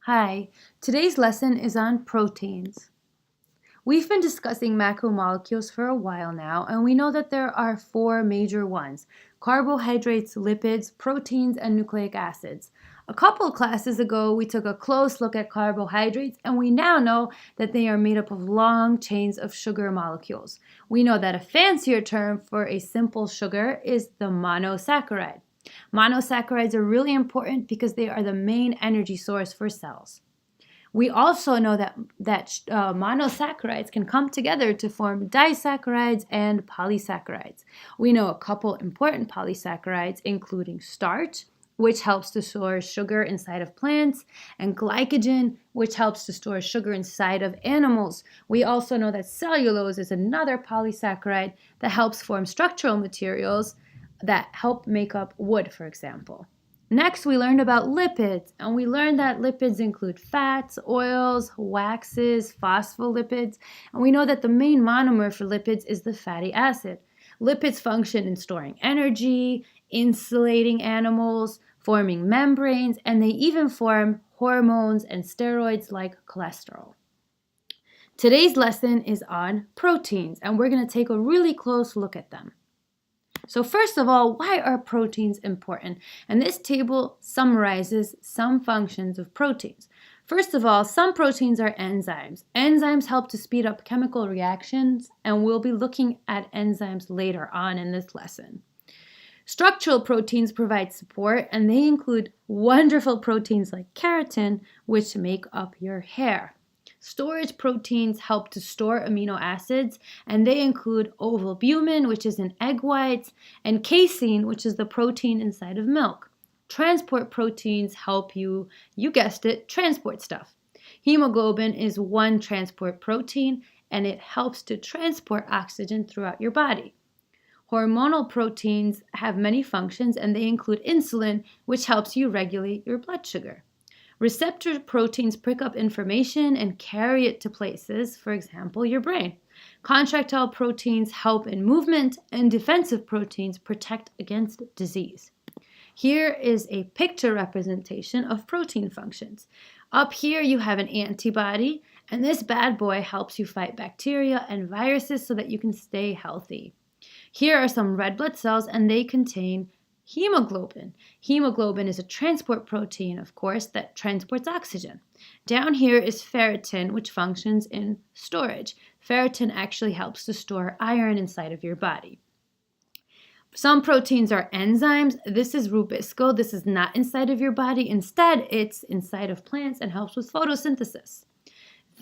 Hi, today's lesson is on proteins. We've been discussing macromolecules for a while now, and we know that there are four major ones: carbohydrates, lipids, proteins, and nucleic acids. A couple classes ago, we took a close look at carbohydrates, and we now know that they are made up of long chains of sugar molecules. We know that a fancier term for a simple sugar is the monosaccharide. Monosaccharides are really important because they are the main energy source for cells. We also know that monosaccharides can come together to form disaccharides and polysaccharides. We know a couple important polysaccharides, including starch, which helps to store sugar inside of plants, and glycogen, which helps to store sugar inside of animals. We also know that cellulose is another polysaccharide that helps form structural materials that help make up wood, for example. Next, we learned about lipids, and we learned that lipids include fats, oils, waxes, phospholipids, and we know that the main monomer for lipids is the fatty acid. Lipids function in storing energy, insulating animals, forming membranes, and they even form hormones and steroids like cholesterol. Today's lesson is on proteins, and we're going to take a really close look at them. So first of all, why are proteins important? And this table summarizes some functions of proteins. First of all, some proteins are enzymes. Enzymes help to speed up chemical reactions, and we'll be looking at enzymes later on in this lesson. Structural proteins provide support, and they include wonderful proteins like keratin, which make up your hair. Storage proteins help to store amino acids, and they include ovalbumin, which is in egg whites, and casein, which is the protein inside of milk. Transport proteins help you guessed it, transport stuff. Hemoglobin is one transport protein, and it helps to transport oxygen throughout your body. Hormonal proteins have many functions, and they include insulin, which helps you regulate your blood sugar. Receptor proteins pick up information and carry it to places, for example, your brain. Contractile proteins help in movement, and defensive proteins protect against disease. Here is a picture representation of protein functions. Up here you have an antibody, and this bad boy helps you fight bacteria and viruses so that you can stay healthy. Here are some red blood cells, and they contain hemoglobin. Hemoglobin is a transport protein, of course, that transports oxygen. Down here is ferritin, which functions in storage. Ferritin actually helps to store iron inside of your body. Some proteins are enzymes. This is Rubisco. This is not inside of your body. Instead, it's inside of plants and helps with photosynthesis.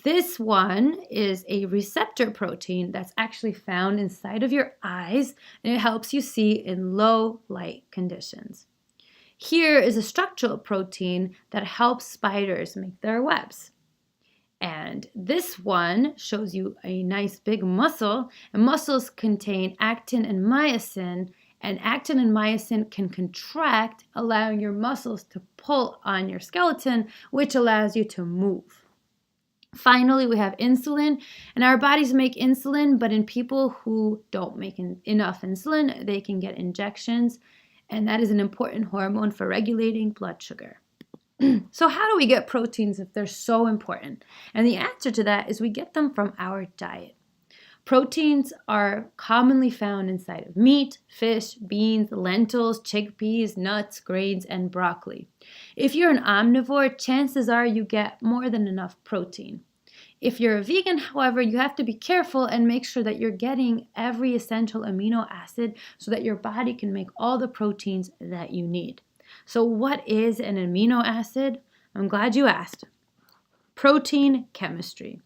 This one is a receptor protein that's actually found inside of your eyes, and it helps you see in low light conditions. Here is a structural protein that helps spiders make their webs. And this one shows you a nice big muscle, and muscles contain actin and myosin can contract, allowing your muscles to pull on your skeleton, which allows you to move. Finally, we have insulin, and our bodies make insulin, but in people who don't make enough insulin, they can get injections, and that is an important hormone for regulating blood sugar. So how do we get proteins if they're so important? And the answer to that is we get them from our diet. Proteins are commonly found inside of meat, fish, beans, lentils, chickpeas, nuts, grains, and broccoli. If you're an omnivore, chances are you get more than enough protein. If you're a vegan, however, you have to be careful and make sure that you're getting every essential amino acid so that your body can make all the proteins that you need. So what is an amino acid? I'm glad you asked. Protein chemistry.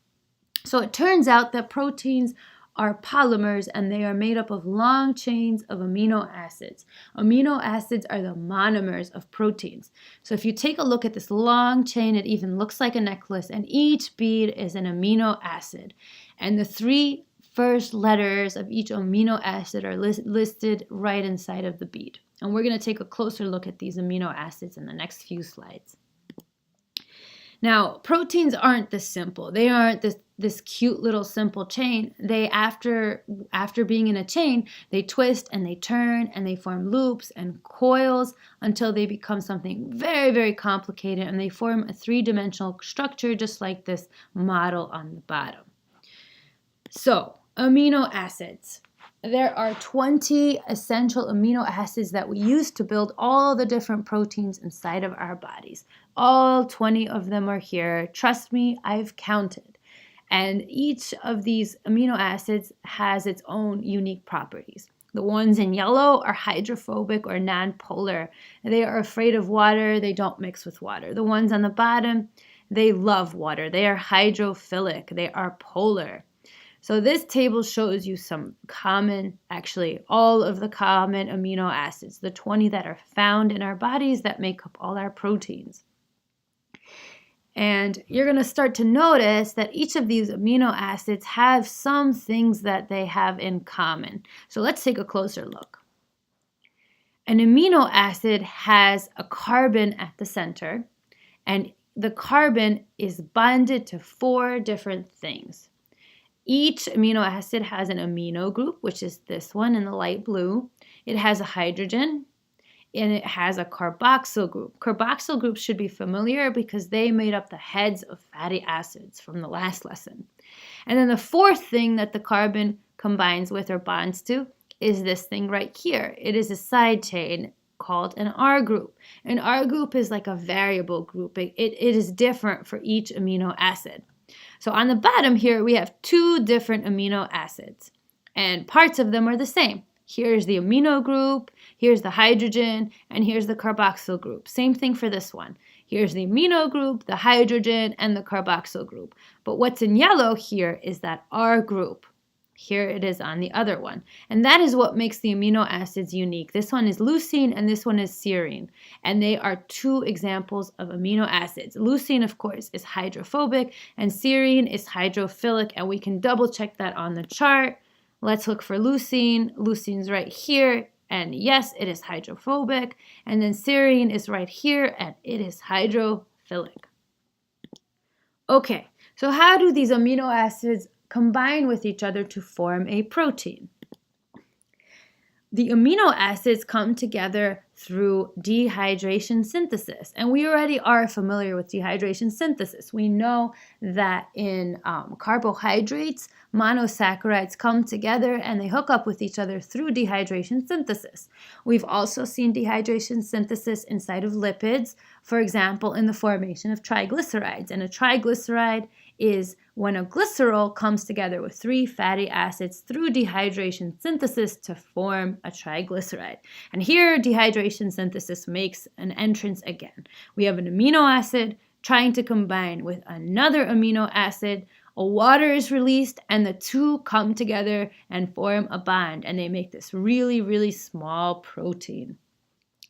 So it turns out that proteins are polymers, and they are made up of long chains of amino acids. Amino acids are the monomers of proteins. So if you take a look at this long chain, it even looks like a necklace, and each bead is an amino acid. And the three first letters of each amino acid are listed right inside of the bead. And we're going to take a closer look at these amino acids in the next few slides. Now, proteins aren't this simple. They aren't this cute little simple chain. They after being in a chain, they twist and they turn and they form loops and coils until they become something very, very complicated, and they form a three-dimensional structure just like this model on the bottom. So, amino acids. There are 20 essential amino acids that we use to build all the different proteins inside of our bodies. All 20 of them are here. Trust me, I've counted. And each of these amino acids has its own unique properties. The ones in yellow are hydrophobic or nonpolar. They are afraid of water. They don't mix with water. The ones on the bottom, they love water. They are hydrophilic. They are polar. So this table shows you some common, actually all of the common amino acids, the 20 that are found in our bodies that make up all our proteins. And you're going to start to notice that each of these amino acids have some things that they have in common. So let's take a closer look. An amino acid has a carbon at the center, and the carbon is bonded to 4 different things. Each amino acid has an amino group, which is this one in the light blue. It has a hydrogen, and it has a carboxyl group. Carboxyl groups should be familiar because they made up the heads of fatty acids from the last lesson. And then the 4th thing that the carbon combines with or bonds to is this thing right here. It is a side chain called an R group. An R group is like a variable group. It is different for each amino acid. So on the bottom here, we have 2 different amino acids, and parts of them are the same. Here's the amino group, here's the hydrogen, and here's the carboxyl group. Same thing for this one. Here's the amino group, the hydrogen, and the carboxyl group. But what's in yellow here is that R group. Here it is on the other one. And that is what makes the amino acids unique. This one is leucine and this one is serine. And they are 2 examples of amino acids. Leucine, of course, is hydrophobic and serine is hydrophilic. And we can double check that on the chart. Let's look for leucine. Leucine's right here. And yes, it is hydrophobic. And then serine is right here and it is hydrophilic. Okay, so how do these amino acids combine with each other to form a protein? The amino acids come together through dehydration synthesis, and we already are familiar with dehydration synthesis. We know that in carbohydrates, monosaccharides come together and they hook up with each other through dehydration synthesis. We've also seen dehydration synthesis inside of lipids, for example, in the formation of triglycerides. And a triglyceride is when a glycerol comes together with 3 fatty acids through dehydration synthesis to form a triglyceride. And here, dehydration synthesis makes an entrance again. We have an amino acid trying to combine with another amino acid. A water is released, and the 2 come together and form a bond, and they make this really, really small protein.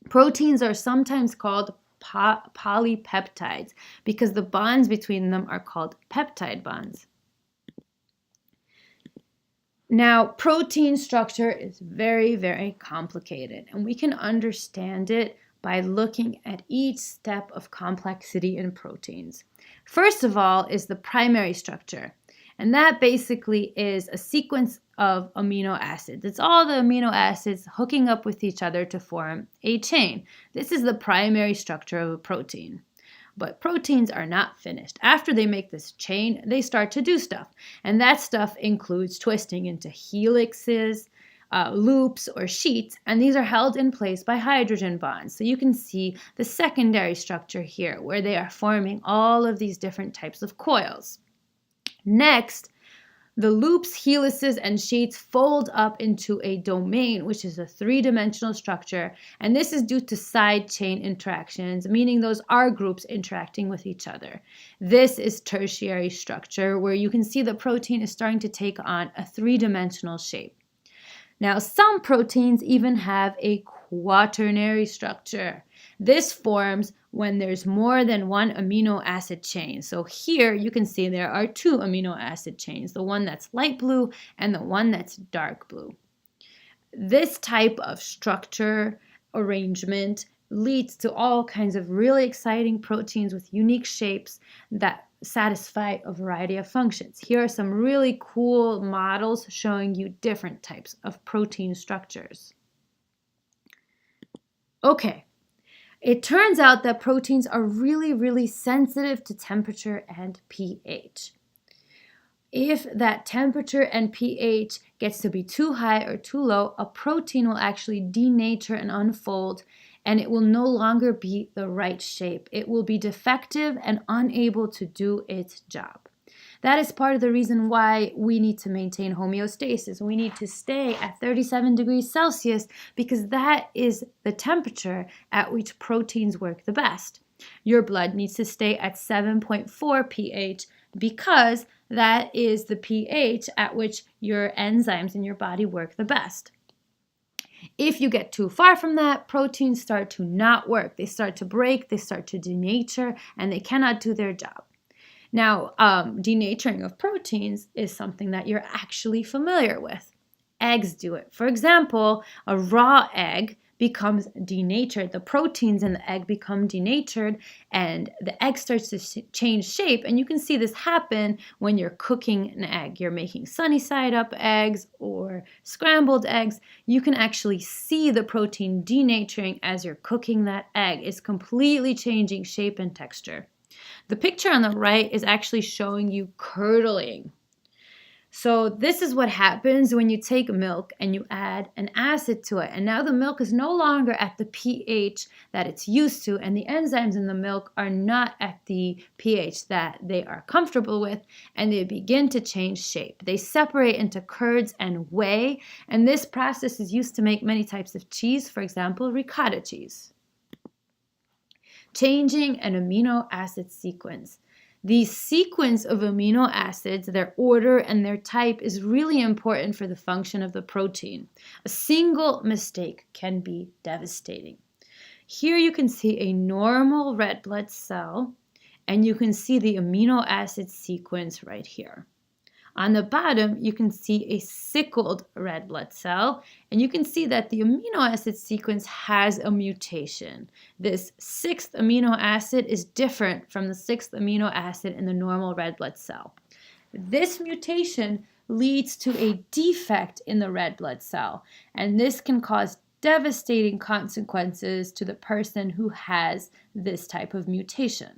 Proteins are sometimes called polypeptides because the bonds between them are called peptide bonds. Now, protein structure is very, very complicated, and we can understand it by looking at each step of complexity in proteins. First of all is the primary structure, and that basically is a sequence of amino acids. It's all the amino acids hooking up with each other to form a chain. This is the primary structure of a protein. But proteins are not finished. After they make this chain, they start to do stuff. And that stuff includes twisting into helixes, loops, or sheets, and these are held in place by hydrogen bonds. So you can see the secondary structure here, where they are forming all of these different types of coils. Next, the loops, helices, and sheets fold up into a domain, which is a 3-dimensional structure, and this is due to side chain interactions, meaning those R groups interacting with each other. This is tertiary structure, where you can see the protein is starting to take on a 3-dimensional shape. Now, some proteins even have a quaternary structure. This forms when there's more than 1 amino acid chain. So here you can see there are 2 amino acid chains, the one that's light blue and the one that's dark blue. This type of structure arrangement leads to all kinds of really exciting proteins with unique shapes that satisfy a variety of functions. Here are some really cool models showing you different types of protein structures. Okay, it turns out that proteins are really, really sensitive to temperature and pH. If that temperature and pH gets to be too high or too low, a protein will actually denature and unfold, and it will no longer be the right shape. It will be defective and unable to do its job. That is part of the reason why we need to maintain homeostasis. We need to stay at 37 degrees Celsius because that is the temperature at which proteins work the best. Your blood needs to stay at 7.4 pH because that is the pH at which your enzymes in your body work the best. If you get too far from that, proteins start to not work. They start to break, they start to denature, and they cannot do their job. Now, denaturing of proteins is something that you're actually familiar with. Eggs do it. For example, a raw egg becomes denatured. The proteins in the egg become denatured and the egg starts to change shape. And you can see this happen when you're cooking an egg. You're making sunny side up eggs or scrambled eggs. You can actually see the protein denaturing as you're cooking that egg. It's completely changing shape and texture. The picture on the right is actually showing you curdling. So this is what happens when you take milk and you add an acid to it. And now the milk is no longer at the pH that it's used to, and the enzymes in the milk are not at the pH that they are comfortable with, and they begin to change shape. They separate into curds and whey, and this process is used to make many types of cheese, for example, ricotta cheese. Changing an amino acid sequence. The sequence of amino acids, their order and their type, is really important for the function of the protein. A single mistake can be devastating. Here you can see a normal red blood cell, and you can see the amino acid sequence right here. On the bottom, you can see a sickled red blood cell, and you can see that the amino acid sequence has a mutation. This 6th amino acid is different from the 6th amino acid in the normal red blood cell. This mutation leads to a defect in the red blood cell, and this can cause devastating consequences to the person who has this type of mutation.